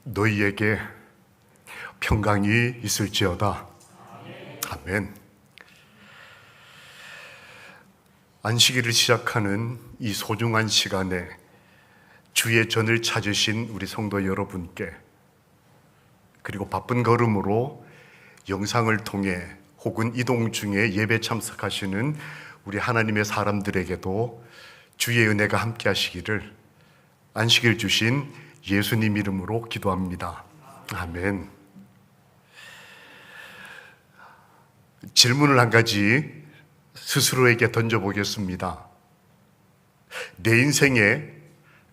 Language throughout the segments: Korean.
너희에게 평강이 있을지어다. 아멘. 안식일을 시작하는 이 소중한 시간에 주의 전을 찾으신 우리 성도 여러분께, 그리고 바쁜 걸음으로 영상을 통해 혹은 이동 중에 예배 참석하시는 우리 하나님의 사람들에게도 주의 은혜가 함께 하시기를 안식일 주신 예수님 이름으로 기도합니다. 아멘. 질문을 한 가지 스스로에게 던져보겠습니다. 내 인생에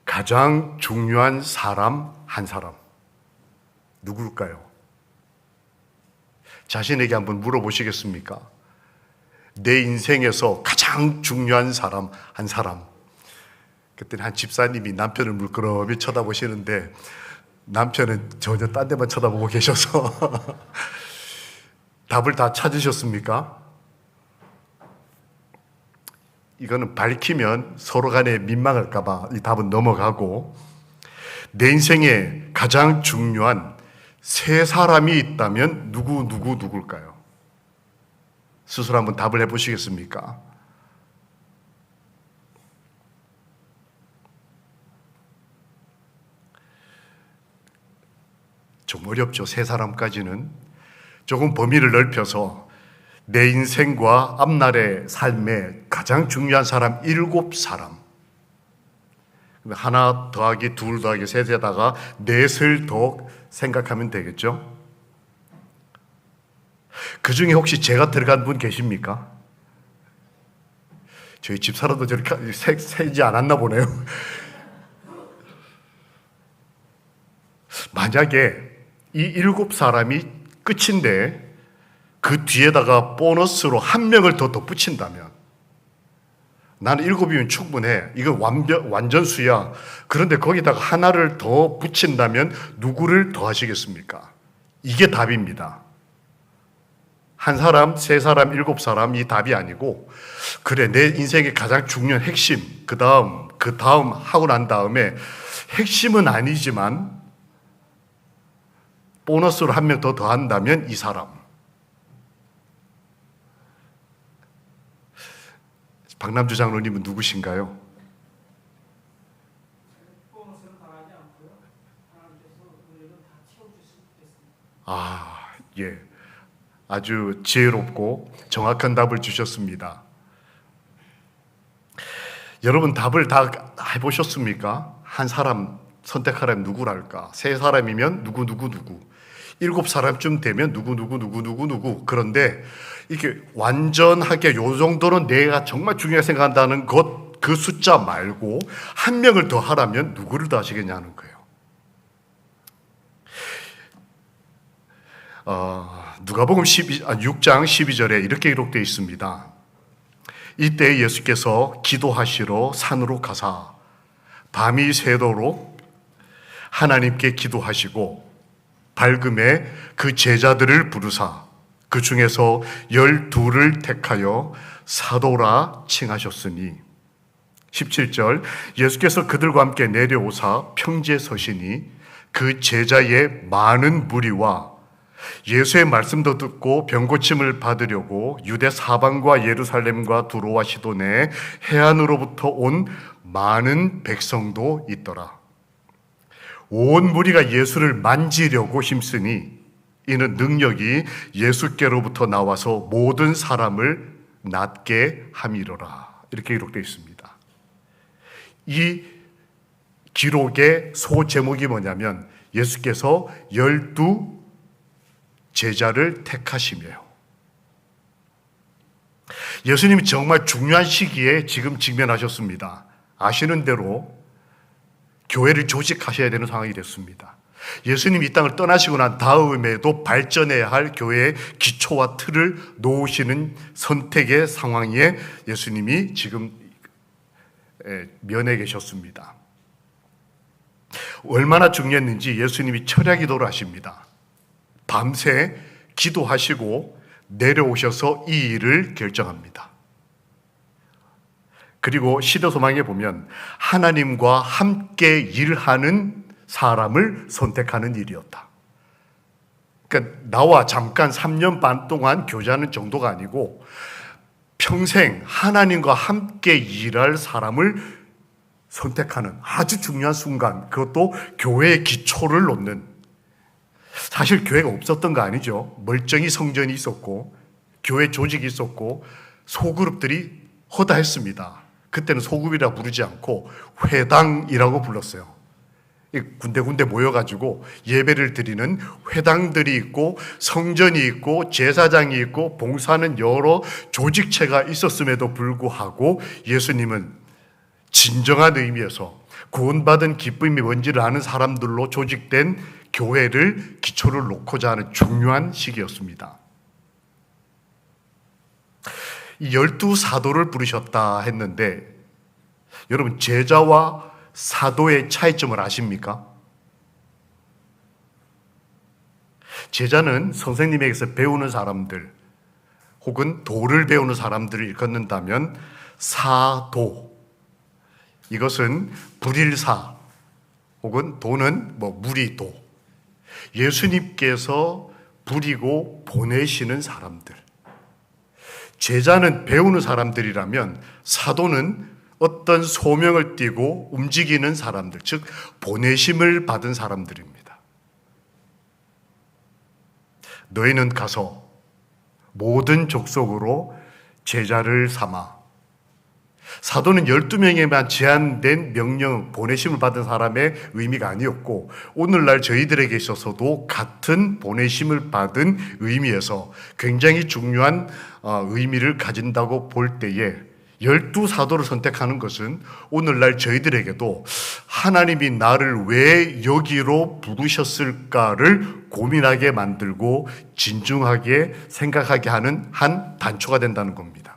가장 중요한 사람 한 사람 누굴까요? 자신에게 한번 물어보시겠습니까? 내 인생에서 가장 중요한 사람 한 사람. 그때 한 집사님이 남편을 물끄러미 쳐다보시는데 남편은 전혀 딴 데만 쳐다보고 계셔서 답을 다 찾으셨습니까? 이거는 밝히면 서로 간에 민망할까봐 이 답은 넘어가고, 내 인생에 가장 중요한 세 사람이 있다면 누굴까요? 스스로 한번 답을 해보시겠습니까? 좀 어렵죠. 세 사람까지는. 조금 범위를 넓혀서 내 인생과 앞날의 삶에 가장 중요한 사람 7사람. 하나 더하기 둘 더하기 셋에다가 넷을 더 생각하면 되겠죠. 그 중에 혹시 제가 들어간 분 계십니까? 저희 집사람도 저렇게 세지 않았나 보네요. 만약에 이 7사람이 끝인데 그 뒤에다가 보너스로 한 명을 더 덧붙인다면, 나는 7이면 충분해, 이거 완전수야. 그런데 거기다가 하나를 더 붙인다면 누구를 더 하시겠습니까? 이게 답입니다. 한 사람, 세 사람, 7사람 이 답이 아니고, 그래 내 인생의 가장 중요한 핵심, 그 다음 하고 난 다음에 핵심은 아니지만 보너스로 한 명 더 더한다면 이 사람. 박남주 장로님은 누구신가요? 예. 아주 지혜롭고 정확한 답을 주셨습니다. 여러분 답을 다 해보셨습니까? 한 사람 선택하라면 누구랄까? 세 사람이면 누구. 7사람쯤 되면 누구. 그런데 이렇게 완전하게 요 정도는 내가 정말 중요하게 생각한다는 것, 그 숫자 말고 한 명을 더 하라면 누구를 더 하시겠냐는 거예요. 누가복음 6장 12절에 이렇게 기록되어 있습니다. 이때 예수께서 기도하시러 산으로 가사 밤이 새도록 하나님께 기도하시고 밝음에 그 제자들을 부르사 그 중에서 12를 택하여 사도라 칭하셨으니, 17절 예수께서 그들과 함께 내려오사 평지에 서시니 그 제자의 많은 무리와 예수의 말씀도 듣고 병고침을 받으려고 유대 사방과 예루살렘과 두로와 시도네 해안으로부터 온 많은 백성도 있더라. 온 무리가 예수를 만지려고 힘쓰니 이는 능력이 예수께로부터 나와서 모든 사람을 낫게 함이로라. 이렇게 기록되어 있습니다. 이 기록의 소제목이 뭐냐면 예수께서 12 제자를 택하시며요. 예수님이 정말 중요한 시기에 지금 직면하셨습니다. 아시는 대로 교회를 조직하셔야 되는 상황이 됐습니다. 예수님이 이 땅을 떠나시고 난 다음에도 발전해야 할 교회의 기초와 틀을 놓으시는 선택의 상황에 예수님이 지금 면해 계셨습니다. 얼마나 중요했는지 예수님이 철야 기도를 하십니다. 밤새 기도하시고 내려오셔서 이 일을 결정합니다. 그리고 시대소망에 보면 하나님과 함께 일하는 사람을 선택하는 일이었다. 그러니까 나와 잠깐 3년 반 동안 교제하는 정도가 아니고 평생 하나님과 함께 일할 사람을 선택하는 아주 중요한 순간, 그것도 교회의 기초를 놓는. 사실 교회가 없었던 거 아니죠. 멀쩡히 성전이 있었고 교회 조직이 있었고 소그룹들이 허다했습니다. 그때는 소그룹이라 부르지 않고 회당이라고 불렀어요. 군데군데 모여가지고 예배를 드리는 회당들이 있고 성전이 있고 제사장이 있고 봉사하는 여러 조직체가 있었음에도 불구하고 예수님은 진정한 의미에서 구원받은 기쁨이 뭔지를 아는 사람들로 조직된 교회를 기초를 놓고자 하는 중요한 시기였습니다. 이 12사도를 부르셨다 했는데 여러분, 제자와 사도의 차이점을 아십니까? 제자는 선생님에게서 배우는 사람들 혹은 도를 배우는 사람들을 일컫는다면, 사도, 이것은 불일사 혹은 도는 무리도, 예수님께서 부리고 보내시는 사람들. 제자는 배우는 사람들이라면 사도는 어떤 소명을 띠고 움직이는 사람들, 즉 보내심을 받은 사람들입니다. 너희는 가서 모든 족속으로 제자를 삼아. 사도는 12명에만 제한된 명령, 보내심을 받은 사람의 의미가 아니었고 오늘날 저희들에게 있어서도 같은 보내심을 받은 의미에서 굉장히 중요한 의미를 가진다고 볼 때에 12사도를 선택하는 것은 오늘날 저희들에게도 하나님이 나를 왜 여기로 부르셨을까를 고민하게 만들고 진중하게 생각하게 하는 한 단초가 된다는 겁니다.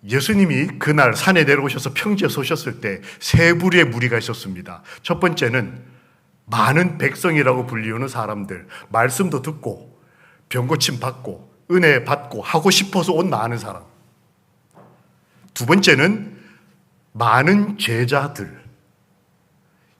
예수님이 그날 산에 내려오셔서 평지에 서셨을 때 세 부류의 무리가 있었습니다. 첫 번째는 많은 백성이라고 불리우는 사람들, 말씀도 듣고 병고침 받고 은혜 받고 하고 싶어서 온 많은 사람. 두 번째는 많은 제자들,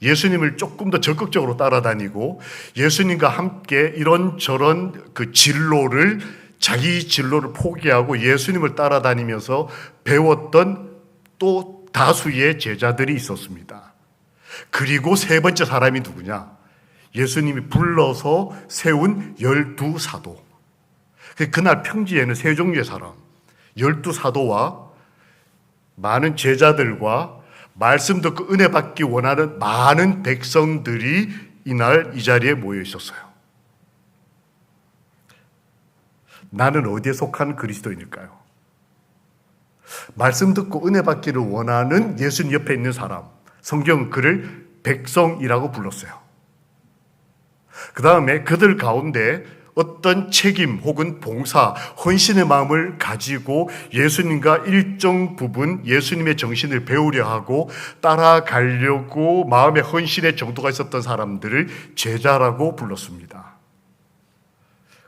예수님을 조금 더 적극적으로 따라다니고 예수님과 함께 이런저런 진로를, 자기 진로를 포기하고 예수님을 따라다니면서 배웠던 또 다수의 제자들이 있었습니다. 그리고 세 번째 사람이 누구냐? 예수님이 불러서 세운 12사도. 그날 평지에는 세 종류의 사람, 12사도와 많은 제자들과 말씀 듣고 은혜 받기 원하는 많은 백성들이 이날 이 자리에 모여 있었어요. 나는 어디에 속한 그리스도인일까요? 말씀 듣고 은혜 받기를 원하는 예수님 옆에 있는 사람, 성경은 그를 백성이라고 불렀어요. 그 다음에 그들 가운데 어떤 책임 혹은 봉사, 헌신의 마음을 가지고 예수님과 일정 부분 예수님의 정신을 배우려 하고 따라가려고 마음의 헌신의 정도가 있었던 사람들을 제자라고 불렀습니다.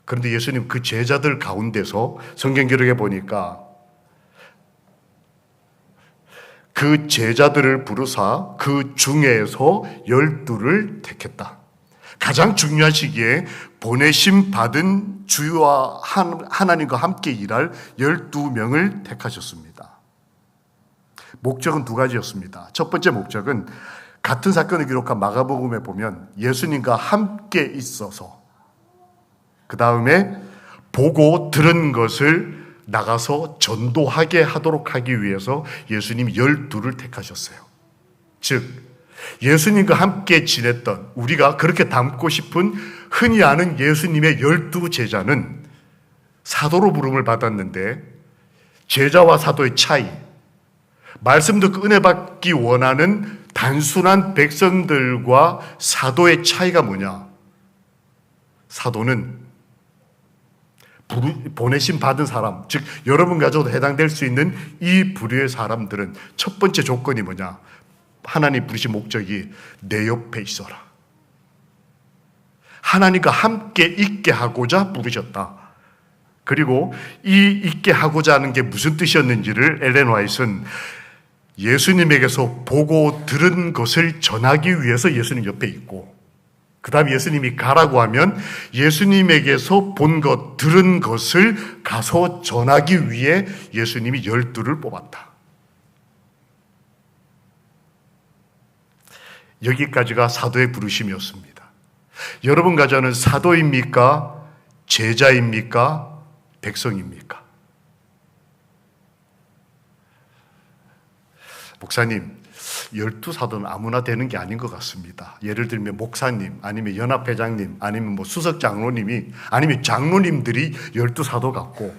그런데 예수님 그 제자들 가운데서 성경 기록에 보니까 그 제자들을 부르사 그 중에서 12를 택했다. 가장 중요한 시기에 보내심 받은 주와 하나님과 함께 일할 12명을 택하셨습니다. 목적은 두 가지였습니다. 첫 번째 목적은 같은 사건을 기록한 마가복음에 보면 예수님과 함께 있어서 그 다음에 보고 들은 것을 나가서 전도하게 하도록 하기 위해서 예수님이 12를 택하셨어요. 즉 예수님과 함께 지냈던, 우리가 그렇게 닮고 싶은 흔히 아는 예수님의 12제자는 사도로 부름을 받았는데 제자와 사도의 차이, 말씀 듣고 은혜 받기 원하는 단순한 백성들과 사도의 차이가 뭐냐? 사도는 보내심 받은 사람, 즉 여러분 가져도 해당될 수 있는 이 부류의 사람들은 첫 번째 조건이 뭐냐? 하나님 부르신 목적이 내 옆에 있어라. 하나님과 함께 있게 하고자 부르셨다. 그리고 이 있게 하고자 하는 게 무슨 뜻이었는지를 엘렌 화이트는 예수님에게서 보고 들은 것을 전하기 위해서 예수님 옆에 있고, 그 다음에 예수님이 가라고 하면 예수님에게서 본 것, 들은 것을 가서 전하기 위해 예수님이 12를 뽑았다. 여기까지가 사도의 부르심이었습니다. 여러분과 저는 사도입니까? 제자입니까? 백성입니까? 목사님, 12사도는 아무나 되는 게 아닌 것 같습니다. 예를 들면 목사님, 아니면 연합회장님, 아니면 뭐 수석장로님이, 아니면 장로님들이 12사도 같고,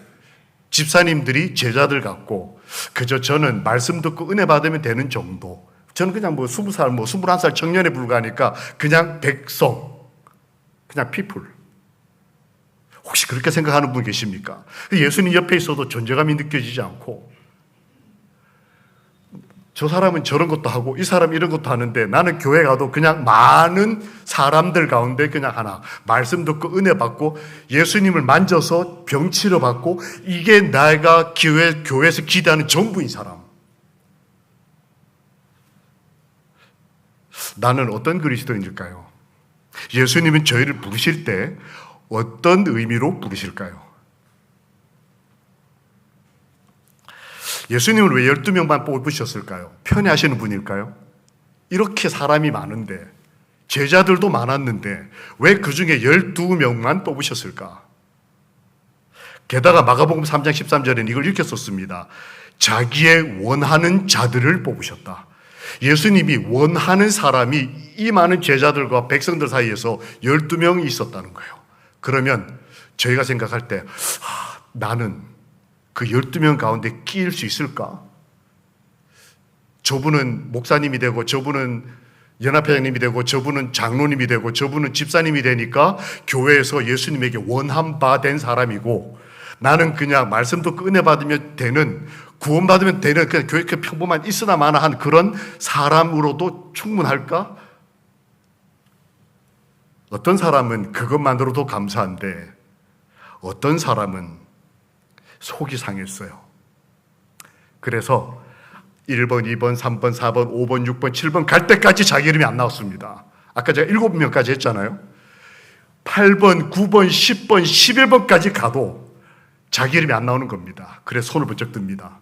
집사님들이 제자들 같고, 그저 저는 말씀 듣고 은혜 받으면 되는 정도. 저는 그냥 뭐 20살, 뭐 21살 청년에 불과하니까 그냥 백성, 그냥 people. 혹시 그렇게 생각하는 분 계십니까? 예수님 옆에 있어도 존재감이 느껴지지 않고, 저 사람은 저런 것도 하고 이 사람은 이런 것도 하는데 나는 교회 가도 그냥 많은 사람들 가운데 그냥 하나, 말씀 듣고 은혜 받고 예수님을 만져서 병 치료 받고, 이게 내가 교회에서 기대하는 전부인 사람. 나는 어떤 그리스도인일까요? 예수님은 저희를 부르실 때 어떤 의미로 부르실까요? 예수님을 왜 12명만 뽑으셨을까요? 편애하시는 분일까요? 이렇게 사람이 많은데, 제자들도 많았는데 왜 그 중에 12명만 뽑으셨을까? 게다가 마가복음 3장 13절에는 이걸 이렇게 썼습니다. 자기의 원하는 자들을 뽑으셨다. 예수님이 원하는 사람이 이 많은 제자들과 백성들 사이에서 12명이 있었다는 거예요. 그러면 저희가 생각할 때 나는 그 12명 가운데 끼일 수 있을까? 저분은 목사님이 되고, 저분은 연합회장님이 되고, 저분은 장로님이 되고, 저분은 집사님이 되니까 교회에서 예수님에게 원한 바 된 사람이고, 나는 그냥 말씀 듣고 은혜 받으면 되는, 구원받으면 되는 그냥 교회 평범한 있으나 마나 한 그런 사람으로도 충분할까? 어떤 사람은 그것만으로도 감사한데 어떤 사람은 속이 상했어요. 그래서 1번, 2번, 3번, 4번, 5번, 6번, 7번 갈 때까지 자기 이름이 안 나왔습니다. 아까 제가 7명까지 했잖아요. 8번, 9번, 10번, 11번까지 가도 자기 이름이 안 나오는 겁니다. 그래서 손을 번쩍 듭니다.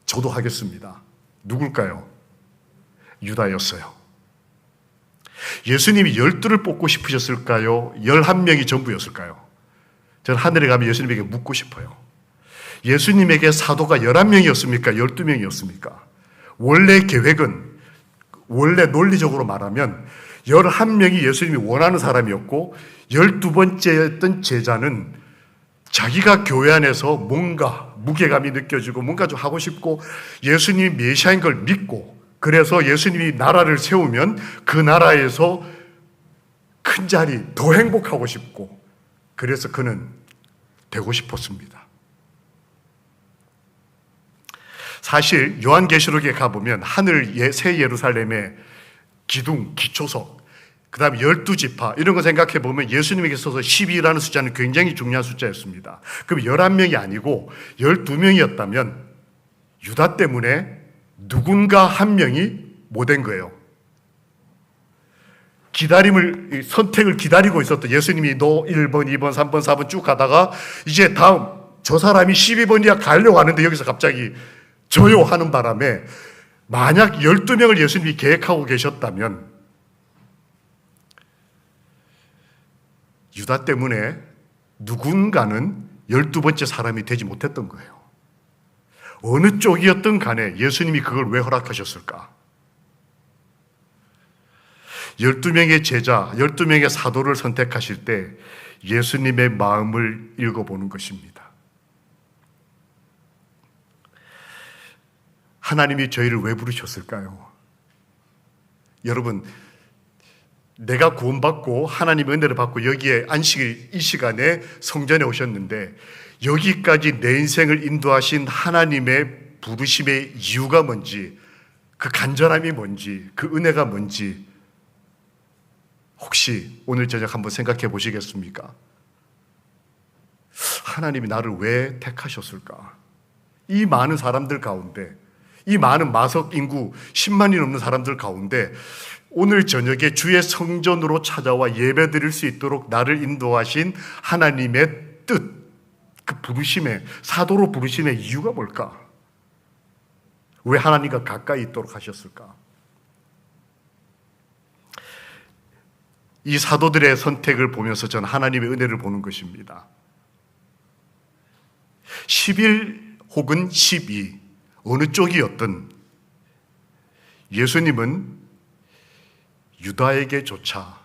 저도 하겠습니다. 누굴까요? 유다였어요. 예수님이 12를 뽑고 싶으셨을까요? 11명이 전부였을까요? 저는 하늘에 가면 예수님에게 묻고 싶어요. 예수님에게 사도가 11명이었습니까? 12명이었습니까? 원래 계획은, 원래 논리적으로 말하면 11명이 예수님이 원하는 사람이었고 12번째였던 제자는 자기가 교회 안에서 뭔가 무게감이 느껴지고 뭔가 좀 하고 싶고 예수님이 메시아인 걸 믿고, 그래서 예수님이 나라를 세우면 그 나라에서 큰 자리, 더 행복하고 싶고, 그래서 그는 되고 싶었습니다. 사실 요한계시록에 가보면 하늘 새 예루살렘의 기둥, 기초석, 그 다음에 12지파 이런 거 생각해 보면 예수님에게 있어서 12라는 숫자는 굉장히 중요한 숫자였습니다. 그럼 11명이 아니고 12명이었다면 유다 때문에 누군가 한 명이 못된 거예요. 선택을 기다리고 있었던 예수님이 너 1번, 2번, 3번, 4번 쭉 가다가 이제 다음 저 사람이 12번이야 가려고 하는데 여기서 갑자기 저요 하는 바람에, 만약 12명을 예수님이 계획하고 계셨다면 유다 때문에 누군가는 12번째 사람이 되지 못했던 거예요. 어느 쪽이었든 간에 예수님이 그걸 왜 허락하셨을까? 12명의 제자, 12명의 사도를 선택하실 때 예수님의 마음을 읽어보는 것입니다. 하나님이 저희를 왜 부르셨을까요? 여러분, 내가 구원받고 하나님의 은혜를 받고 여기에 안식일 이 시간에 성전에 오셨는데 여기까지 내 인생을 인도하신 하나님의 부르심의 이유가 뭔지, 그 간절함이 뭔지, 그 은혜가 뭔지 혹시 오늘 저녁 한번 생각해 보시겠습니까? 하나님이 나를 왜 택하셨을까? 이 많은 사람들 가운데, 이 많은 마석 인구 10만이 넘는 사람들 가운데 오늘 저녁에 주의 성전으로 찾아와 예배드릴 수 있도록 나를 인도하신 하나님의 뜻, 그 부르심의, 사도로 부르심의 이유가 뭘까? 왜 하나님과 가까이 있도록 하셨을까? 이 사도들의 선택을 보면서 저는 하나님의 은혜를 보는 것입니다. 11 혹은 12 어느 쪽이었든 예수님은 유다에게조차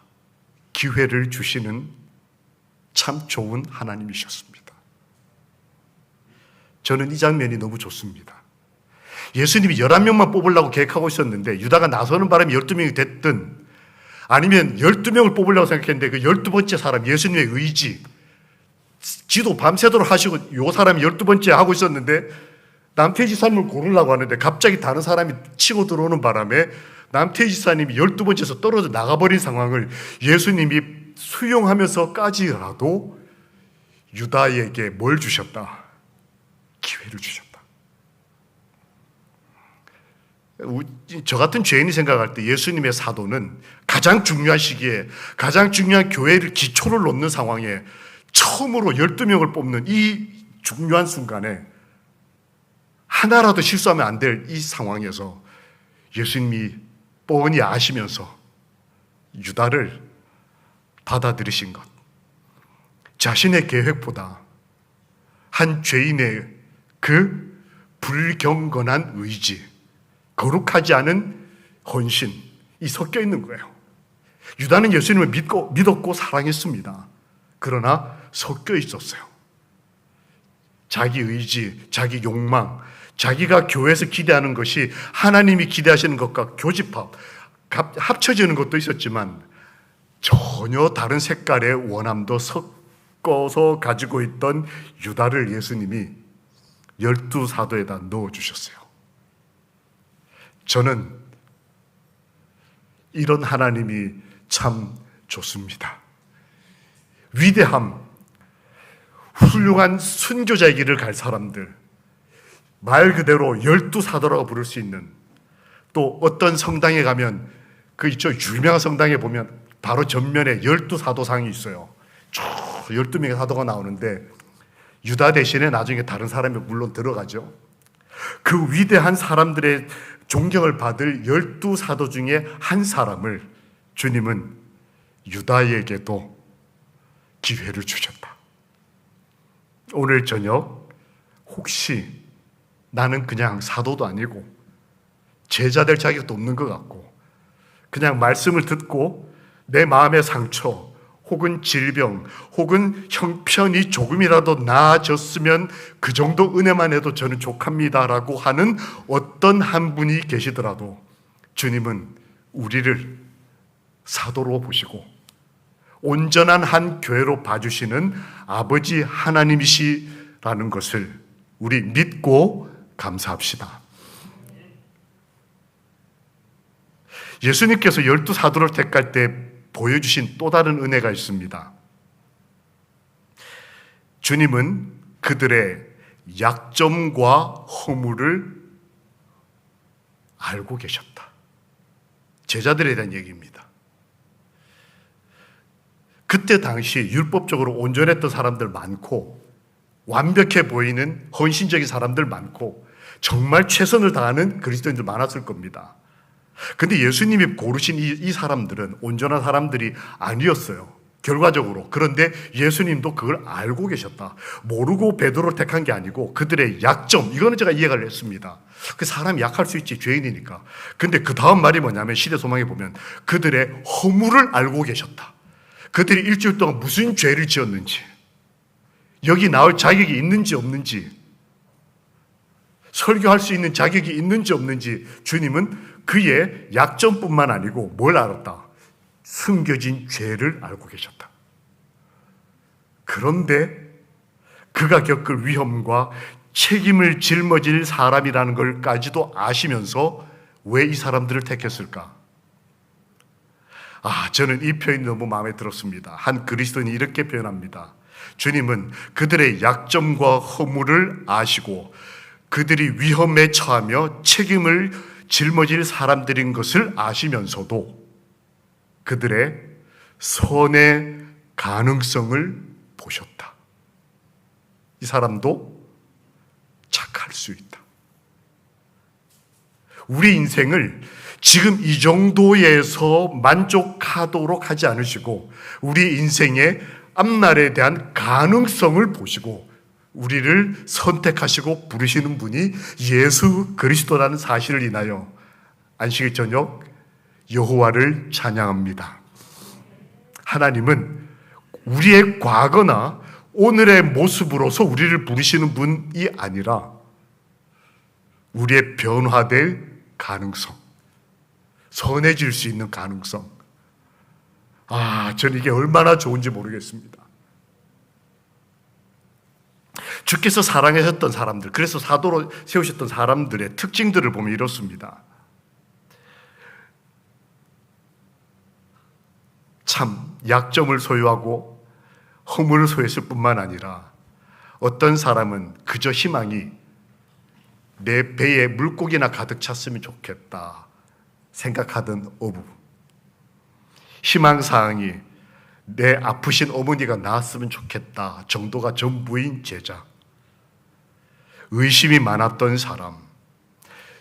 기회를 주시는 참 좋은 하나님이셨습니다. 저는 이 장면이 너무 좋습니다. 예수님이 11명만 뽑으려고 계획하고 있었는데 유다가 나서는 바람에 12명이 됐든 아니면 12명을 뽑으려고 생각했는데 그 12번째 사람 예수님의 의지, 지도 밤새도록 하시고 요 사람이 12번째 하고 있었는데 남태희 지사님을 고르려고 하는데 갑자기 다른 사람이 치고 들어오는 바람에 남태희 지사님이 12번째에서 떨어져 나가버린 상황을 예수님이 수용하면서까지라도 유다에게 뭘 주셨다? 기회를 주셨다. 저 같은 죄인이 생각할 때 예수님의 사도는 가장 중요한 시기에 가장 중요한 교회를 기초를 놓는 상황에 처음으로 12명을 뽑는 이 중요한 순간에 하나라도 실수하면 안 될 이 상황에서 예수님이 뻔히 아시면서 유다를 받아들이신 것, 자신의 계획보다 한 죄인의 그 불경건한 의지, 거룩하지 않은 헌신이 섞여 있는 거예요. 유다는 예수님을 믿었고 사랑했습니다. 그러나 섞여 있었어요. 자기 의지, 자기 욕망, 자기가 교회에서 기대하는 것이 하나님이 기대하시는 것과 교집합, 합쳐지는 것도 있었지만 전혀 다른 색깔의 원함도 섞어서 가지고 있던 유다를 예수님이 12사도에다 넣어주셨어요. 저는 이런 하나님이 참 좋습니다. 위대함, 훌륭한 순교자의 길을 갈 사람들, 말 그대로 12사도라고 부를 수 있는, 또 어떤 성당에 가면 그 있죠, 유명한 성당에 보면 바로 전면에 12사도상이 있어요. 쭉 12명의 사도가 나오는데 유다 대신에 나중에 다른 사람이 물론 들어가죠. 그 위대한 사람들의 존경을 받을 12사도 중에 한 사람을 주님은 유다에게도 기회를 주셨다. 오늘 저녁 혹시 나는 그냥 사도도 아니고 제자 될 자격도 없는 것 같고 그냥 말씀을 듣고 내 마음의 상처 혹은 질병 혹은 형편이 조금이라도 나아졌으면 그 정도 은혜만 해도 저는 족합니다라고 하는 어떤 한 분이 계시더라도 주님은 우리를 사도로 보시고 온전한 한 교회로 봐주시는 아버지 하나님이시라는 것을 우리 믿고 감사합시다. 예수님께서 12사도를 택할 때 보여주신 또 다른 은혜가 있습니다. 주님은 그들의 약점과 허물을 알고 계셨다. 제자들에 대한 얘기입니다. 그때 당시 율법적으로 온전했던 사람들 많고 완벽해 보이는 헌신적인 사람들 많고 정말 최선을 다하는 그리스도인들 많았을 겁니다. 근데 예수님이 고르신 이 사람들은 온전한 사람들이 아니었어요. 결과적으로. 그런데 예수님도 그걸 알고 계셨다. 모르고 베드로를 택한 게 아니고 그들의 약점, 이거는 제가 이해가 했습니다. 그 사람이 약할 수 있지, 죄인이니까. 근데 그 다음 말이 뭐냐면 시대소망에 보면 그들의 허물을 알고 계셨다. 그들이 일주일 동안 무슨 죄를 지었는지, 여기 나올 자격이 있는지 없는지, 설교할 수 있는 자격이 있는지 없는지 주님은 그의 약점뿐만 아니고 뭘 알았다? 숨겨진 죄를 알고 계셨다. 그런데 그가 겪을 위험과 책임을 짊어질 사람이라는 걸까지도 아시면서 왜 이 사람들을 택했을까? 저는 이 표현이 너무 마음에 들었습니다. 한 그리스도인이 이렇게 표현합니다. 주님은 그들의 약점과 허물을 아시고 그들이 위험에 처하며 책임을 짊어질 사람들인 것을 아시면서도 그들의 선의 가능성을 보셨다. 이 사람도 착할 수 있다. 우리 인생을 지금 이 정도에서 만족하도록 하지 않으시고 우리 인생의 앞날에 대한 가능성을 보시고 우리를 선택하시고 부르시는 분이 예수 그리스도라는 사실을 인하여 안식일 저녁 여호와를 찬양합니다. 하나님은 우리의 과거나 오늘의 모습으로서 우리를 부르시는 분이 아니라 우리의 변화될 가능성, 선해질 수 있는 가능성. 저는 이게 얼마나 좋은지 모르겠습니다. 주께서 사랑하셨던 사람들, 그래서 사도로 세우셨던 사람들의 특징들을 보면 이렇습니다. 참 약점을 소유하고 허물을 소유했을 뿐만 아니라 어떤 사람은 그저 희망이 내 배에 물고기나 가득 찼으면 좋겠다 생각하던 어부, 희망사항이 내 아프신 어머니가 나았으면 좋겠다 정도가 전부인 제자, 의심이 많았던 사람,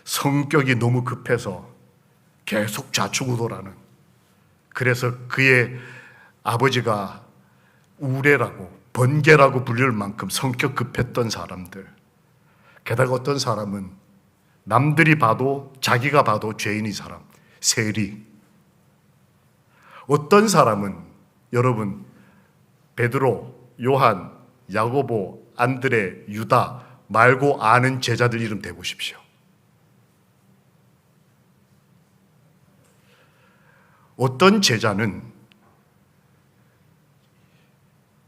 성격이 너무 급해서 계속 좌충우돌하는, 그래서 그의 아버지가 우레라고 번개라고 불릴 만큼 성격 급했던 사람들, 게다가 어떤 사람은 남들이 봐도 자기가 봐도 죄인인 사람, 세리. 어떤 사람은 여러분 베드로, 요한, 야고보, 안드레, 유다 말고 아는 제자들 이름 대보십시오. 어떤 제자는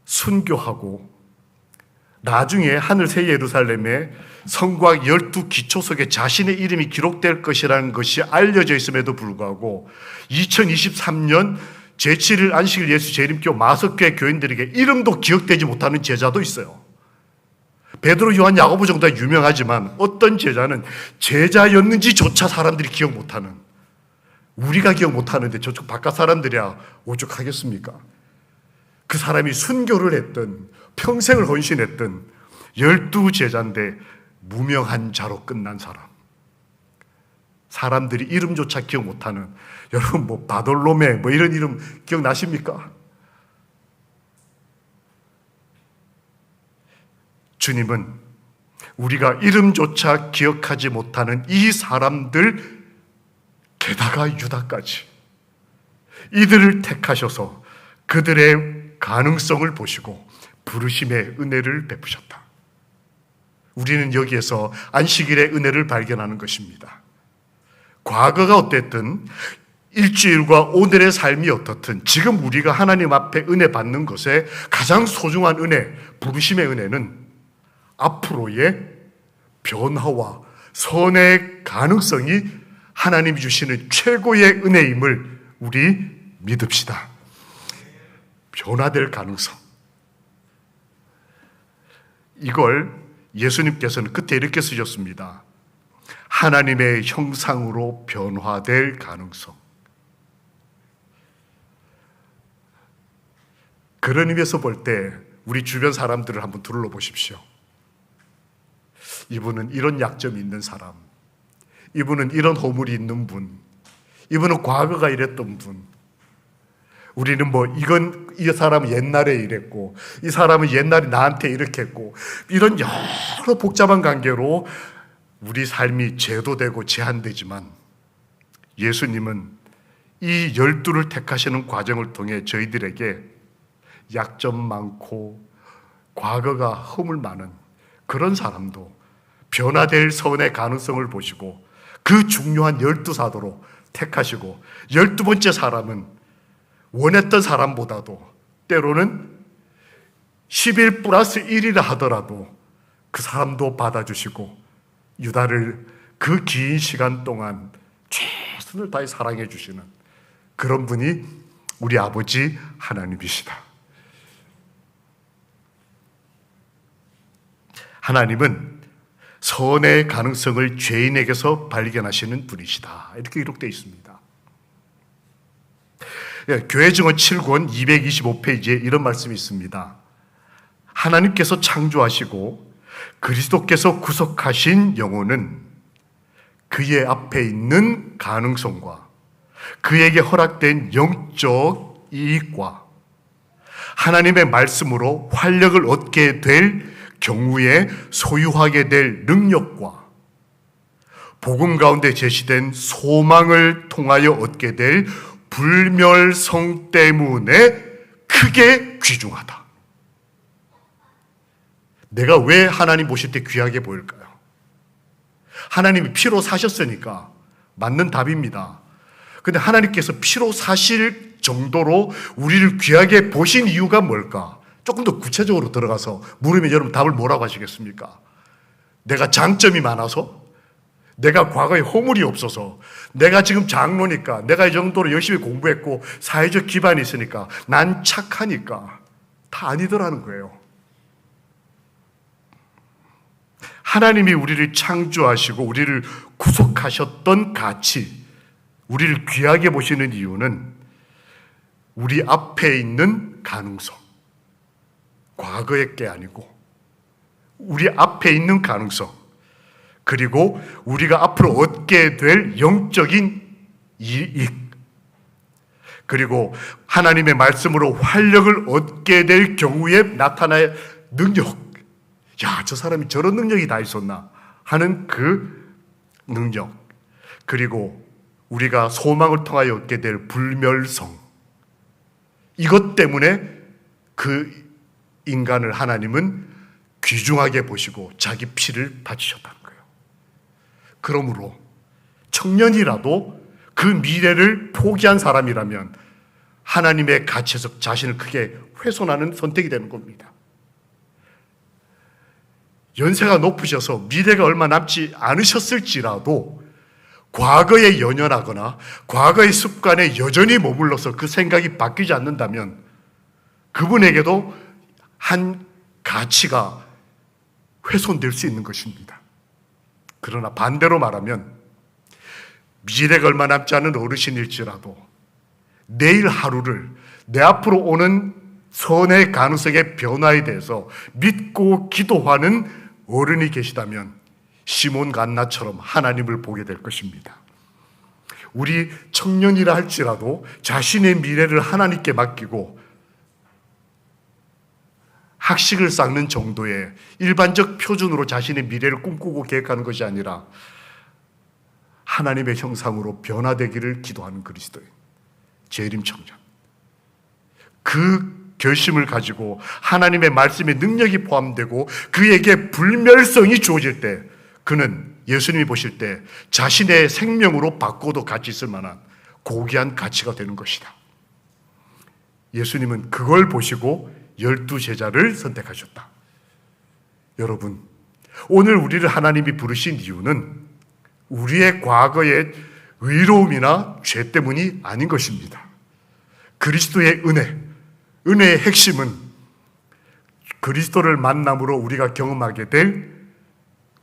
순교하고 나중에 하늘 새 예루살렘에 성곽 12 기초석에 자신의 이름이 기록될 것이라는 것이 알려져 있음에도 불구하고 2023년 제7일 안식일 예수 재림교 마석교회 교인들에게 이름도 기억되지 못하는 제자도 있어요. 베드로, 요한, 야고보 정도가 유명하지만 어떤 제자는 제자였는지조차 사람들이 기억 못하는, 우리가 기억 못하는데 저쪽 바깥 사람들이야 오죽하겠습니까? 그 사람이 순교를 했던, 평생을 헌신했던 12제자인데 무명한 자로 끝난 사람, 사람들이 이름조차 기억 못하는, 여러분 바돌로메 이런 이름 기억나십니까? 주님은 우리가 이름조차 기억하지 못하는 이 사람들, 게다가 유다까지, 이들을 택하셔서 그들의 가능성을 보시고 부르심의 은혜를 베푸셨다. 우리는 여기에서 안식일의 은혜를 발견하는 것입니다. 과거가 어땠든 일주일과 오늘의 삶이 어떻든 지금 우리가 하나님 앞에 은혜 받는 것에 가장 소중한 은혜, 부르심의 은혜는 앞으로의 변화와 선의 가능성이 하나님이 주시는 최고의 은혜임을 우리 믿읍시다. 변화될 가능성. 이걸 예수님께서는 끝에 이렇게 쓰셨습니다. 하나님의 형상으로 변화될 가능성. 그런 의미에서 볼 때 우리 주변 사람들을 한번 둘러 보십시오. 이분은 이런 약점이 있는 사람, 이분은 이런 허물이 있는 분, 이분은 과거가 이랬던 분. 우리는 이 사람은 옛날에 이랬고, 이 사람은 옛날에 나한테 이렇게 했고, 이런 여러 복잡한 관계로 우리 삶이 제도되고 제한되지만, 예수님은 이 12를 택하시는 과정을 통해 저희들에게 약점 많고 과거가 허물 많은 그런 사람도 변화될 선의 가능성을 보시고 그 중요한 12사도로 택하시고, 12번째 사람은 원했던 사람보다도 때로는 11 플러스 1이라 하더라도 그 사람도 받아주시고 유다를 그 긴 시간 동안 최선을 다해 사랑해 주시는 그런 분이 우리 아버지 하나님이시다. 하나님은 선의 가능성을 죄인에게서 발견하시는 분이시다. 이렇게 기록되어 있습니다. 교회 증언 7권 225페이지에 이런 말씀이 있습니다. 하나님께서 창조하시고 그리스도께서 구속하신 영혼은 그의 앞에 있는 가능성과 그에게 허락된 영적 이익과 하나님의 말씀으로 활력을 얻게 될 경우에 소유하게 될 능력과 복음 가운데 제시된 소망을 통하여 얻게 될 불멸성 때문에 크게 귀중하다. 내가 왜 하나님 보실 때 귀하게 보일까요? 하나님이 피로 사셨으니까 맞는 답입니다. 근데 하나님께서 피로 사실 정도로 우리를 귀하게 보신 이유가 뭘까? 조금 더 구체적으로 들어가서 물으면 여러분 답을 뭐라고 하시겠습니까? 내가 장점이 많아서? 내가 과거에 허물이 없어서? 내가 지금 장로니까? 내가 이 정도로 열심히 공부했고 사회적 기반이 있으니까? 난 착하니까? 다 아니더라는 거예요. 하나님이 우리를 창조하시고 우리를 구속하셨던 가치, 우리를 귀하게 보시는 이유는 우리 앞에 있는 가능성, 과거의 게 아니고 우리 앞에 있는 가능성, 그리고 우리가 앞으로 얻게 될 영적인 이익, 그리고 하나님의 말씀으로 활력을 얻게 될 경우에 나타날 능력. 야, 저 사람이 저런 능력이 다 있었나 하는 그 능력, 그리고 우리가 소망을 통하여 얻게 될 불멸성, 이것 때문에 그 인간을 하나님은 귀중하게 보시고 자기 피를 바치셨다는 거예요. 그러므로 청년이라도 그 미래를 포기한 사람이라면 하나님의 가치에서 자신을 크게 훼손하는 선택이 되는 겁니다. 연세가 높으셔서 미래가 얼마 남지 않으셨을지라도 과거에 연연하거나 과거의 습관에 여전히 머물러서 그 생각이 바뀌지 않는다면 그분에게도 한 가치가 훼손될 수 있는 것입니다. 그러나 반대로 말하면 미래가 얼마 남지 않은 어르신일지라도 내일 하루를 내 앞으로 오는 선의 가능성의 변화에 대해서 믿고 기도하는 어른이 계시다면 시몬 간나처럼 하나님을 보게 될 것입니다. 우리 청년이라 할지라도 자신의 미래를 하나님께 맡기고 학식을 쌓는 정도의 일반적 표준으로 자신의 미래를 꿈꾸고 계획하는 것이 아니라 하나님의 형상으로 변화되기를 기도하는 그리스도인, 재림 청년. 그 결심을 가지고 하나님의 말씀의 능력이 포함되고 그에게 불멸성이 주어질 때 그는 예수님이 보실 때 자신의 생명으로 바꿔도 가치 있을 만한 고귀한 가치가 되는 것이다. 예수님은 그걸 보시고 12제자를 선택하셨다. 여러분, 오늘 우리를 하나님이 부르신 이유는 우리의 과거의 의로움이나 죄 때문이 아닌 것입니다. 그리스도의 은혜의 핵심은 그리스도를 만남으로 우리가 경험하게 될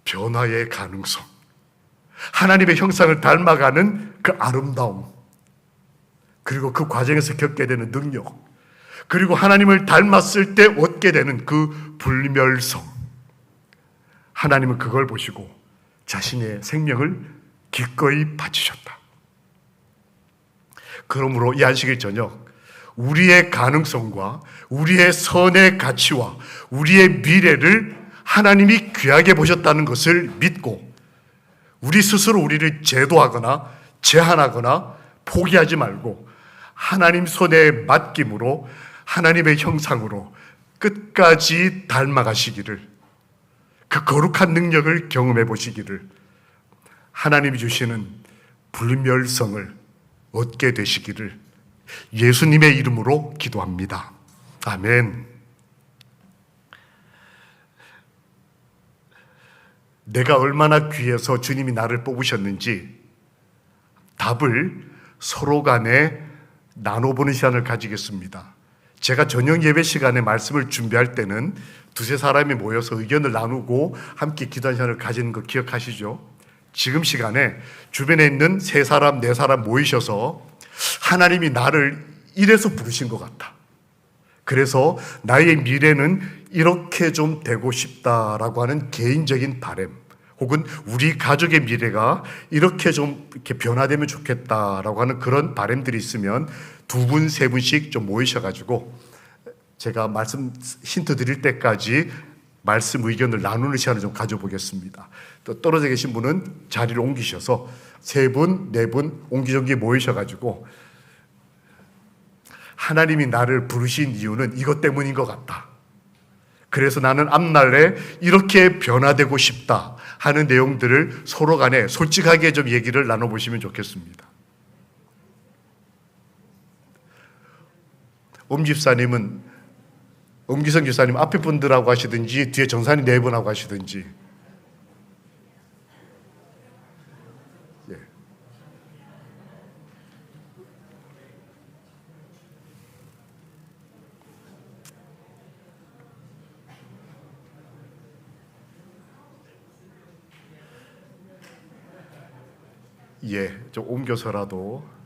변화의 가능성, 하나님의 형상을 닮아가는 그 아름다움, 그리고 그 과정에서 겪게 되는 능력, 그리고 하나님을 닮았을 때 얻게 되는 그 불멸성. 하나님은 그걸 보시고 자신의 생명을 기꺼이 바치셨다. 그러므로 이 안식일 저녁 우리의 가능성과 우리의 선의 가치와 우리의 미래를 하나님이 귀하게 보셨다는 것을 믿고 우리 스스로 우리를 제도하거나 제한하거나 포기하지 말고 하나님 손에 맡김으로 하나님의 형상으로 끝까지 닮아가시기를, 그 거룩한 능력을 경험해 보시기를, 하나님이 주시는 불멸성을 얻게 되시기를 예수님의 이름으로 기도합니다. 아멘. 내가 얼마나 귀해서 주님이 나를 뽑으셨는지 답을 서로 간에 나눠보는 시간을 가지겠습니다. 제가 저녁 예배 시간에 말씀을 준비할 때는 두세 사람이 모여서 의견을 나누고 함께 기도하는 시간을 가지는 거 기억하시죠? 지금 시간에 주변에 있는 세 사람, 네 사람 모이셔서 하나님이 나를 이래서 부르신 것 같다. 그래서 나의 미래는 이렇게 좀 되고 싶다라고 하는 개인적인 바람, 혹은 우리 가족의 미래가 이렇게 좀 이렇게 변화되면 좋겠다라고 하는 그런 바람들이 있으면 두 분, 세 분씩 좀 모이셔가지고 제가 말씀 힌트 드릴 때까지 말씀 의견을 나누는 시간을 좀 가져보겠습니다. 또 떨어져 계신 분은 자리를 옮기셔서 세 분, 네 분 옹기종기 모이셔가지고 하나님이 나를 부르신 이유는 이것 때문인 것 같다. 그래서 나는 앞날에 이렇게 변화되고 싶다 하는 내용들을 서로 간에 솔직하게 좀 얘기를 나눠보시면 좋겠습니다. 엄기성 집사님 앞에 분들하고 하시든지 뒤에 전사님 네 분하고 하시든지. 좀 옮겨서라도.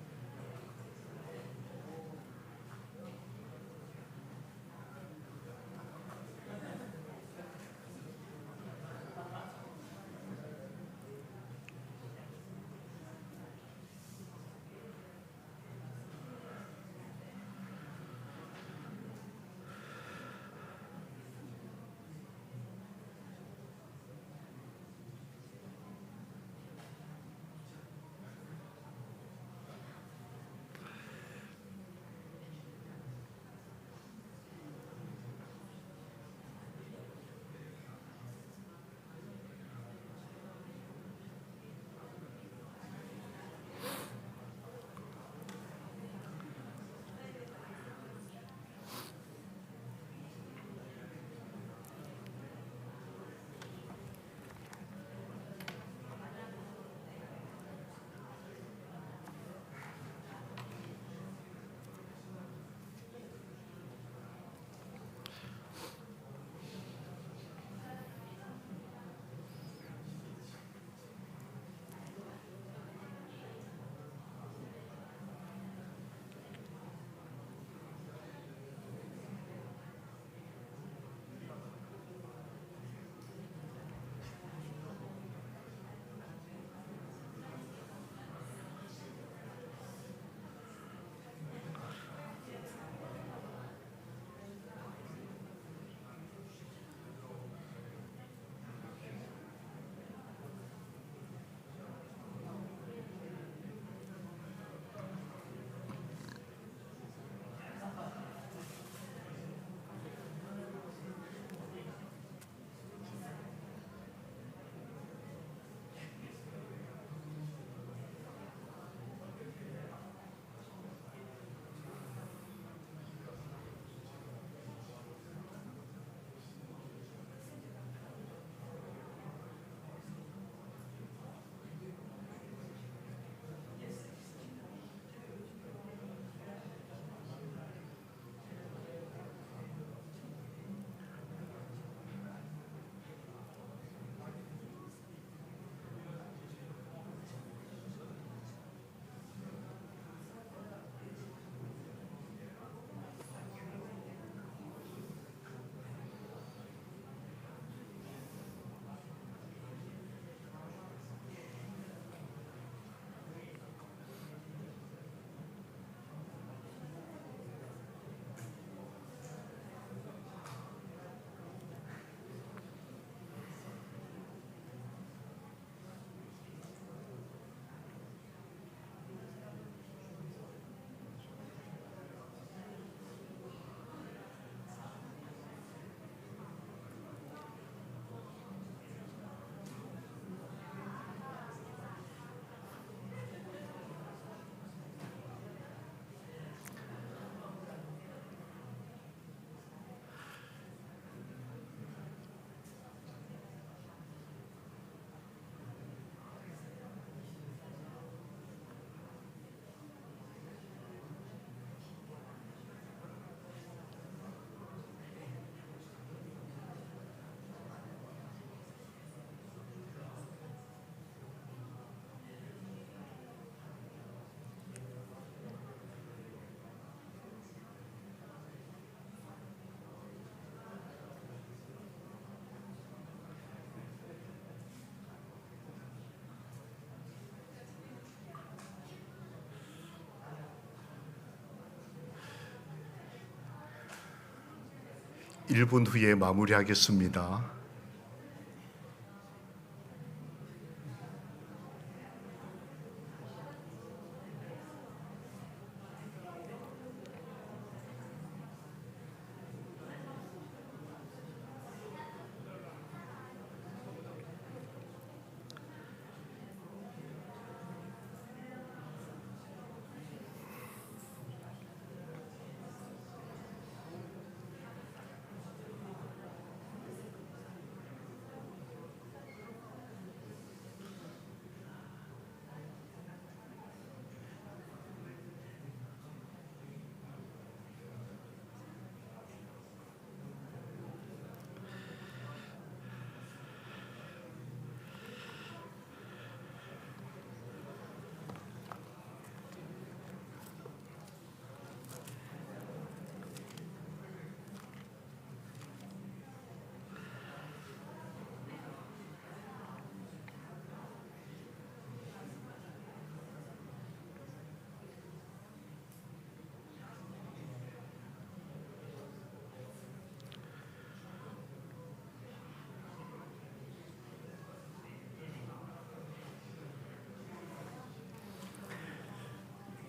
1분 후에 마무리하겠습니다.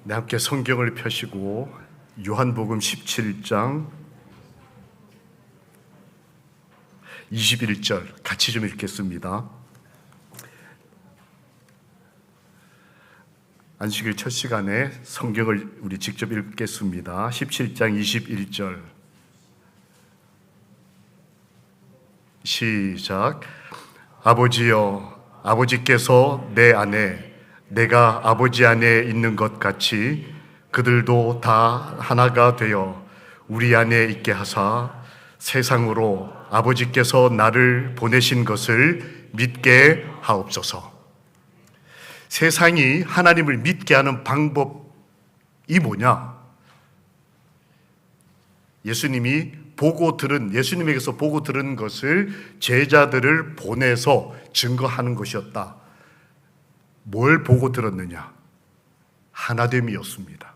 네, 함께 성경을 펴시고 요한복음 17장 21절 같이 좀 읽겠습니다. 안식일 첫 시간에 성경을 우리 직접 읽겠습니다. 17장 21절 시작. 아버지여, 아버지께서 내 안에 내가 아버지 안에 있는 것 같이 그들도 다 하나가 되어 우리 안에 있게 하사 세상으로 아버지께서 나를 보내신 것을 믿게 하옵소서. 세상이 하나님을 믿게 하는 방법이 뭐냐? 예수님에게서 보고 들은 것을 제자들을 보내서 증거하는 것이었다. 뭘 보고 들었느냐? 하나됨이었습니다.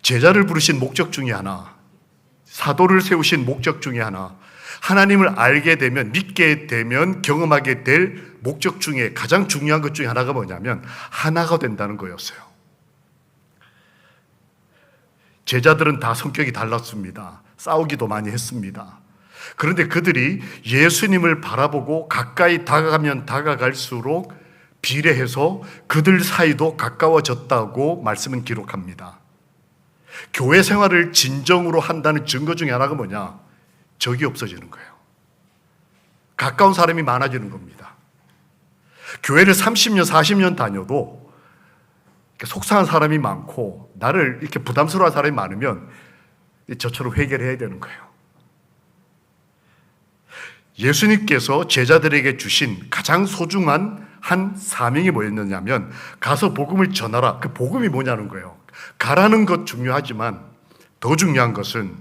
제자를 부르신 목적 중에 하나, 사도를 세우신 목적 중에 하나, 하나님을 알게 되면, 믿게 되면 경험하게 될 목적 중에 가장 중요한 것 중에 하나가 뭐냐면 하나가 된다는 거였어요. 제자들은 다 성격이 달랐습니다. 싸우기도 많이 했습니다. 그런데 그들이 예수님을 바라보고 가까이 다가가면 다가갈수록 비례해서 그들 사이도 가까워졌다고 말씀은 기록합니다. 교회 생활을 진정으로 한다는 증거 중에 하나가 뭐냐? 적이 없어지는 거예요. 가까운 사람이 많아지는 겁니다. 교회를 30년, 40년 다녀도 속상한 사람이 많고 나를 이렇게 부담스러워한 사람이 많으면 저처럼 회개를 해야 되는 거예요. 예수님께서 제자들에게 주신 가장 소중한 한 사명이 뭐였느냐면 가서 복음을 전하라. 그 복음이 뭐냐는 거예요. 가라는 것 중요하지만 더 중요한 것은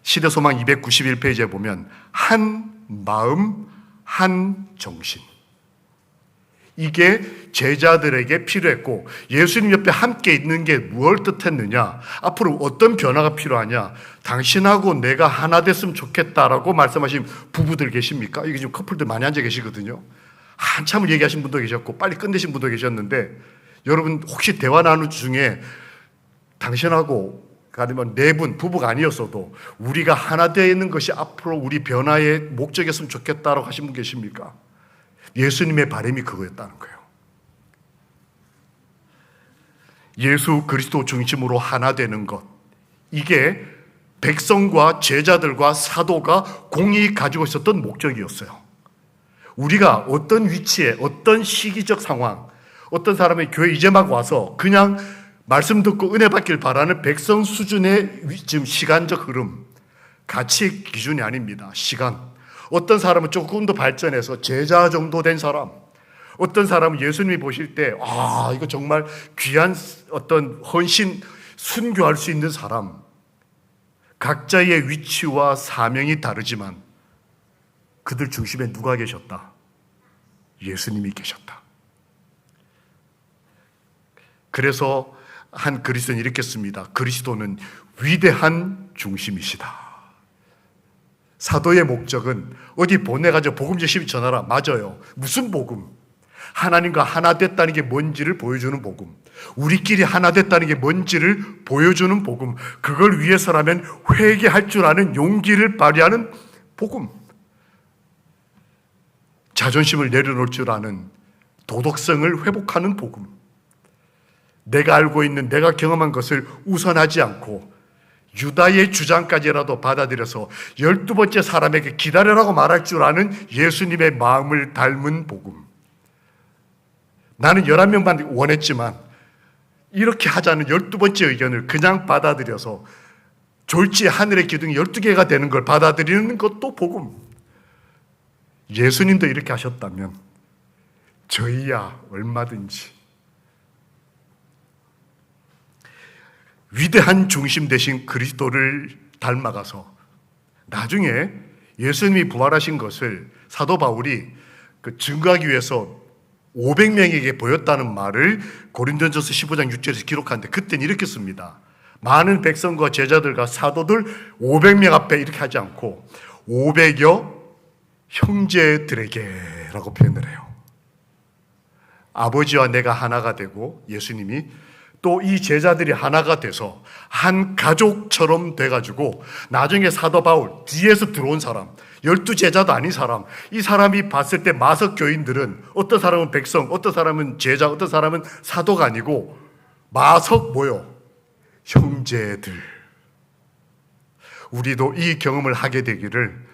시대소망 291페이지에 보면 한 마음, 한 정신. 이게 제자들에게 필요했고 예수님 옆에 함께 있는 게 무엇을 뜻했느냐? 앞으로 어떤 변화가 필요하냐? 당신하고 내가 하나 됐으면 좋겠다라고 말씀하신 부부들 계십니까? 여기 지금 커플들 많이 앉아 계시거든요. 한참을 얘기하신 분도 계셨고 빨리 끝내신 분도 계셨는데 여러분 혹시 대화 나누는 중에 당신하고 아니면 네 분 부부가 아니었어도 우리가 하나 되어 있는 것이 앞으로 우리 변화의 목적이었으면 좋겠다라고 하신 분 계십니까? 예수님의 바람이 그거였다는 거예요. 예수 그리스도 중심으로 하나 되는 것. 이게 백성과 제자들과 사도가 공히 가지고 있었던 목적이었어요. 우리가 어떤 위치에 어떤 시기적 상황, 어떤 사람이 교회 이제 막 와서 그냥 말씀 듣고 은혜 받길 바라는 백성 수준의 지금 시간적 흐름, 가치 기준이 아닙니다. 시간. 어떤 사람은 조금 더 발전해서 제자 정도 된 사람, 어떤 사람은 예수님이 보실 때 이거 정말 귀한 어떤 헌신, 순교할 수 있는 사람. 각자의 위치와 사명이 다르지만 그들 중심에 누가 계셨다? 예수님이 계셨다. 그래서 한 그리스도는 이렇게 씁니다. 그리스도는 위대한 중심이시다. 사도의 목적은 어디 보내가지고 복음 열심히 전하라. 맞아요. 무슨 복음? 하나님과 하나 됐다는 게 뭔지를 보여주는 복음. 우리끼리 하나 됐다는 게 뭔지를 보여주는 복음. 그걸 위해서라면 회개할 줄 아는 용기를 발휘하는 복음. 자존심을 내려놓을 줄 아는 도덕성을 회복하는 복음. 내가 알고 있는, 내가 경험한 것을 우선하지 않고 유다의 주장까지라도 받아들여서 12번째 사람에게 기다려라고 말할 줄 아는 예수님의 마음을 닮은 복음. 나는 11명만 원했지만 이렇게 하자는 12번째 의견을 그냥 받아들여서 졸지에 하늘의 기둥이 12개가 되는 걸 받아들이는 것도 복음. 예수님도 이렇게 하셨다면 저희야 얼마든지. 위대한 중심 되신 그리스도를 닮아가서 나중에 예수님이 부활하신 것을 사도 바울이 증거하기 위해서 500명에게 보였다는 말을 고린도전서 15장 6절에서 기록하는데 그때는 이렇게 씁니다. 많은 백성과 제자들과 사도들 500명 앞에 이렇게 하지 않고 500여 형제들에게라고 표현을 해요. 아버지와 내가 하나가 되고 예수님이 또 이 제자들이 하나가 돼서 한 가족처럼 돼가지고 나중에 사도 바울 뒤에서 들어온 사람 12제자도 아닌 사람, 이 사람이 봤을 때 마석 교인들은 어떤 사람은 백성, 어떤 사람은 제자, 어떤 사람은 사도가 아니고 마석 뭐요? 형제들. 우리도 이 경험을 하게 되기를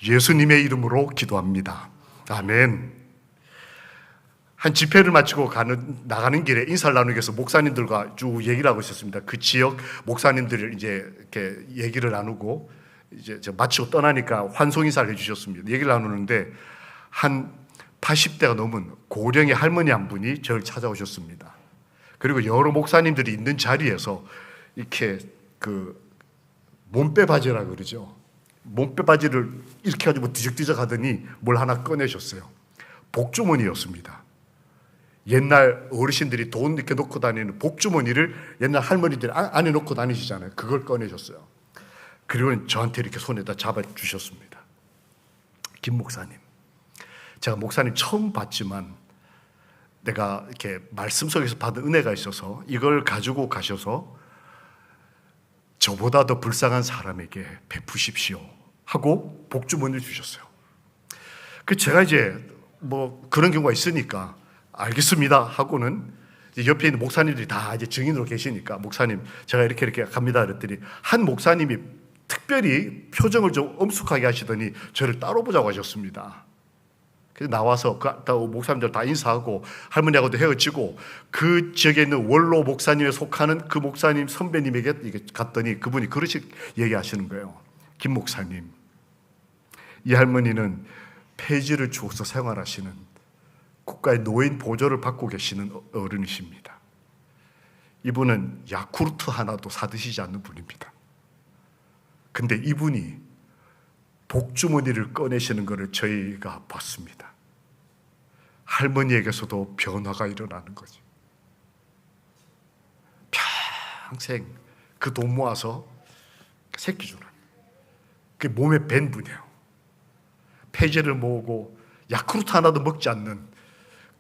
예수님의 이름으로 기도합니다. 아멘. 한 집회를 마치고 나가는 길에 인사를 나누기 위해서 목사님들과 쭉 얘기를 하고 있었습니다. 그 지역 목사님들을 이제 이렇게 얘기를 나누고 이제 마치고 떠나니까 환송 인사를 해주셨습니다. 얘기를 나누는데 한 80대가 넘은 고령의 할머니 한 분이 저를 찾아오셨습니다. 그리고 여러 목사님들이 있는 자리에서 이렇게 몸빼 바지라 그러죠. 몸빼 바지를 이렇게 가지고 뒤적뒤적 하더니 뭘 하나 꺼내셨어요. 복주머니였습니다. 옛날 어르신들이 돈 이렇게 놓고 다니는 복주머니를 옛날 할머니들이 안에 놓고 다니시잖아요. 그걸 꺼내셨어요. 그리고 저한테 이렇게 손에다 잡아주셨습니다. 김 목사님, 제가 목사님 처음 봤지만 내가 이렇게 말씀 속에서 받은 은혜가 있어서 이걸 가지고 가셔서 저보다 더 불쌍한 사람에게 베푸십시오 하고 복주머니를 주셨어요. 그 제가 이제 뭐 그런 경우가 있으니까 알겠습니다 하고는 옆에 있는 목사님들이 다 이제 증인으로 계시니까 목사님 제가 이렇게 갑니다 그랬더니 한 목사님이 특별히 표정을 좀 엄숙하게 하시더니 저를 따로 보자고 하셨습니다. 그래서 나와서 목사님들 다 인사하고 할머니하고도 헤어지고 그 지역에 있는 원로 목사님에 속하는 그 목사님 선배님에게 갔더니 그분이 그렇게 얘기하시는 거예요. 김 목사님, 이 할머니는 폐지를 주워서 생활하시는 국가의 노인 보조를 받고 계시는 어른이십니다. 이분은 야쿠르트 하나도 사드시지 않는 분입니다. 근데 이분이 복주머니를 꺼내시는 것을 저희가 봤습니다. 할머니에게서도 변화가 일어나는 거죠. 평생 그 돈 모아서 새끼 주는 그게 몸에 밴 분이에요. 폐지를 모으고 야쿠르트 하나도 먹지 않는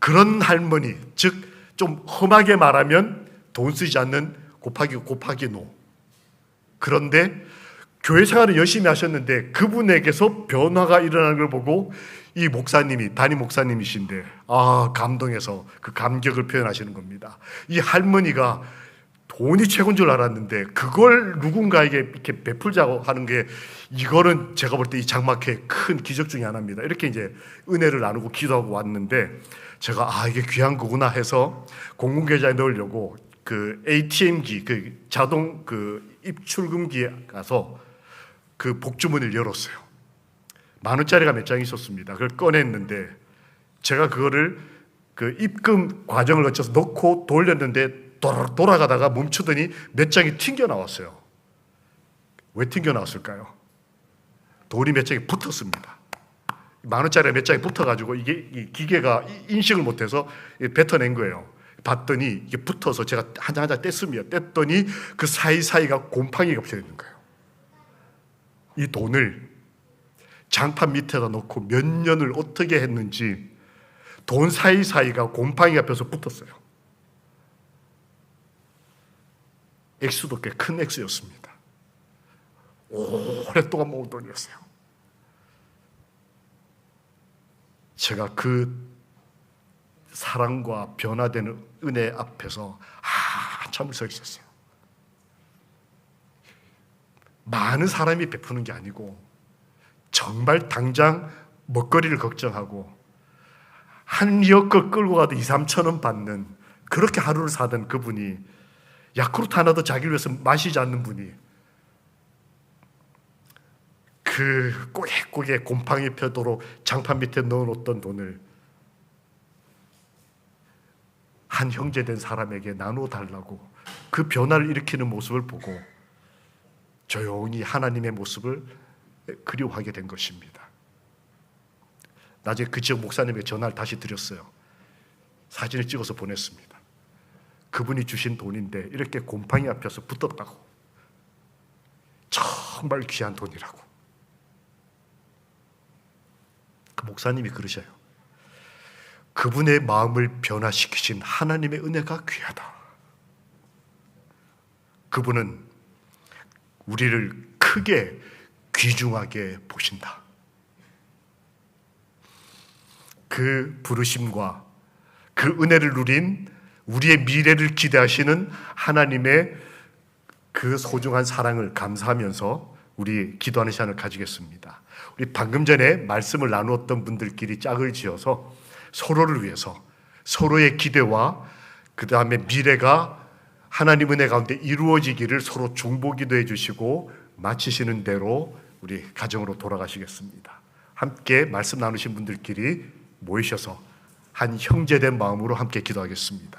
그런 할머니, 즉 좀 험하게 말하면 돈 쓰지 않는 곱하기 노. 그런데 교회 생활을 열심히 하셨는데 그분에게서 변화가 일어나는 걸 보고 이 목사님이 담임 목사님이신데 감동해서 그 감격을 표현하시는 겁니다. 이 할머니가 돈이 최고인 줄 알았는데 그걸 누군가에게 이렇게 베풀자고 하는 게 이거는 제가 볼 때 이 장막회 큰 기적 중에 하나입니다. 이렇게 이제 은혜를 나누고 기도하고 왔는데 제가 이게 귀한 거구나 해서 공공계좌에 넣으려고 그 ATM기 그 자동 그 입출금기에 가서 그 복주머니를 열었어요. 10,000원짜리가 몇 장 있었습니다. 그걸 꺼냈는데 제가 그거를 그 입금 과정을 거쳐서 넣고 돌렸는데 돌아가다가 멈추더니 몇 장이 튕겨 나왔어요. 왜 튕겨 나왔을까요? 돈이 몇 장이 붙었습니다. 10,000원짜리 몇 장이 붙어가지고 이게 이 기계가 인식을 못해서 뱉어낸 거예요. 봤더니 이게 붙어서 제가 한 장 한 장 뗐더니 그 사이사이가 곰팡이가 붙어 있는 거예요. 이 돈을 장판 밑에다 놓고 몇 년을 어떻게 했는지 돈 사이사이가 곰팡이가 펴서 붙었어요. 액수도 꽤 큰 액수였습니다. 오랫동안 모은 돈이었어요. 제가 그 사랑과 변화되는 은혜 앞에서 한참을 서 있었어요. 많은 사람이 베푸는 게 아니고 정말 당장 먹거리를 걱정하고 한 여껏 끌고 가도 2, 3천 원 받는, 그렇게 하루를 사던 그분이 야쿠르트 하나도 자기를 위해서 마시지 않는 분이 그 꼬개 곰팡이 펴도록 장판 밑에 넣어놓던 돈을 한 형제된 사람에게 나누어 달라고 그 변화를 일으키는 모습을 보고 조용히 하나님의 모습을 그리워하게 된 것입니다. 나중에 그 지역 목사님에게 전화를 다시 드렸어요. 사진을 찍어서 보냈습니다. 그분이 주신 돈인데 이렇게 곰팡이 앞에서 붙었다고. 정말 귀한 돈이라고. 그 목사님이 그러셔요. 그분의 마음을 변화시키신 하나님의 은혜가 귀하다. 그분은 우리를 크게 귀중하게 보신다. 그 부르심과 그 은혜를 누린 우리의 미래를 기대하시는 하나님의 그 소중한 사랑을 감사하면서 우리 기도하는 시간을 가지겠습니다. 우리 방금 전에 말씀을 나누었던 분들끼리 짝을 지어서 서로를 위해서 서로의 기대와 그 다음에 미래가 하나님 은혜 가운데 이루어지기를 서로 중보기도해 주시고 마치시는 대로 우리 가정으로 돌아가시겠습니다. 함께 말씀 나누신 분들끼리 모이셔서 한 형제된 마음으로 함께 기도하겠습니다.